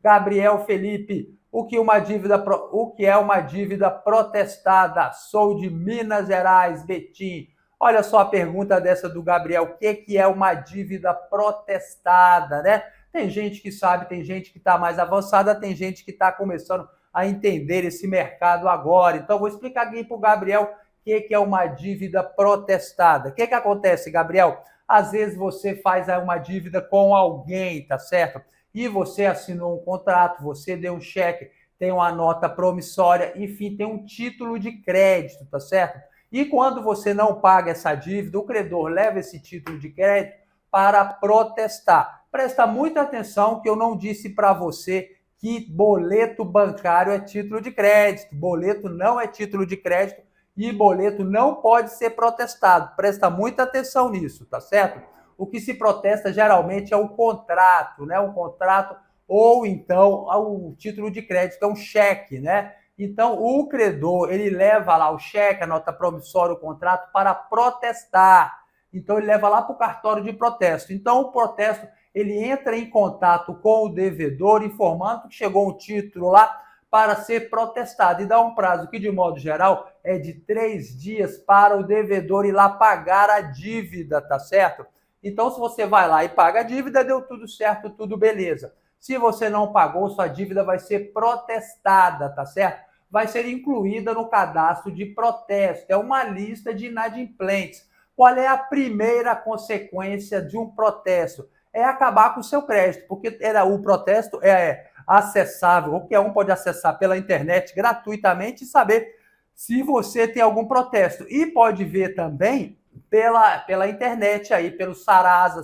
Gabriel Felipe, o que é uma dívida protestada? Sou de Minas Gerais, Betim. Olha só a pergunta dessa do Gabriel, o que é uma dívida protestada, né? Tem gente que sabe, tem gente que está mais avançada, tem gente que está começando a entender esse mercado agora. Então, vou explicar aqui para o Gabriel o que é uma dívida protestada. O que acontece, Gabriel? Às vezes você faz uma dívida com alguém, tá certo? E você assinou um contrato, você deu um cheque, tem uma nota promissória, enfim, tem um título de crédito, tá certo? E quando você não paga essa dívida, o credor leva esse título de crédito para protestar. Presta muita atenção que eu não disse para você que boleto bancário é título de crédito. Boleto não é título de crédito e boleto não pode ser protestado. Presta muita atenção nisso, tá certo? O que se protesta geralmente é o contrato, né? Um contrato ou então o título de crédito, é um cheque, né? Então, o credor, ele leva lá o cheque, a nota promissória, o contrato para protestar. Então, ele leva lá para o cartório de protesto. Então, o protesto, ele entra em contato com o devedor, informando que chegou um título lá para ser protestado. E dá um prazo que, de modo geral, é de 3 dias para o devedor ir lá pagar a dívida, tá certo? Então, se você vai lá e paga a dívida, deu tudo certo, tudo beleza. Se você não pagou, sua dívida vai ser protestada, tá certo? Vai ser incluída no cadastro de protesto. É uma lista de inadimplentes. Qual é a primeira consequência de um protesto? É acabar com o seu crédito, porque o protesto é acessável, qualquer um pode acessar pela internet gratuitamente e saber se você tem algum protesto. E pode ver também pela internet aí, pelo Serasa,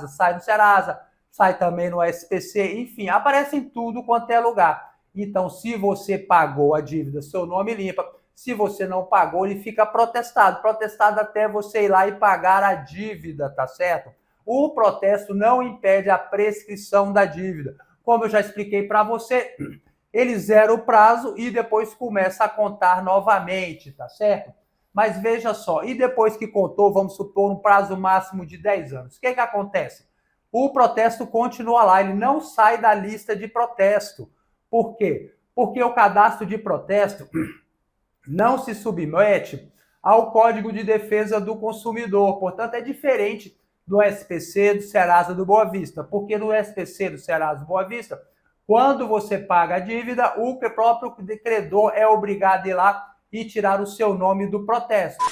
sai no Serasa, sai também no SPC, enfim, aparece em tudo quanto é lugar. Então, se você pagou a dívida, seu nome limpa. Se você não pagou, ele fica protestado até você ir lá e pagar a dívida, tá certo? O protesto não impede a prescrição da dívida. Como eu já expliquei para você, ele zera o prazo e depois começa a contar novamente, tá certo? Mas veja só, e depois que contou, vamos supor, um prazo máximo de 10 anos, o que acontece? O protesto continua lá, ele não sai da lista de protesto. Por quê? Porque o cadastro de protesto não se submete ao Código de Defesa do Consumidor. Portanto, é diferente do SPC, do Serasa, do Boa Vista. Porque no SPC, do Serasa, do Boa Vista, quando você paga a dívida, o próprio credor é obrigado a ir lá e tirar o seu nome do protesto.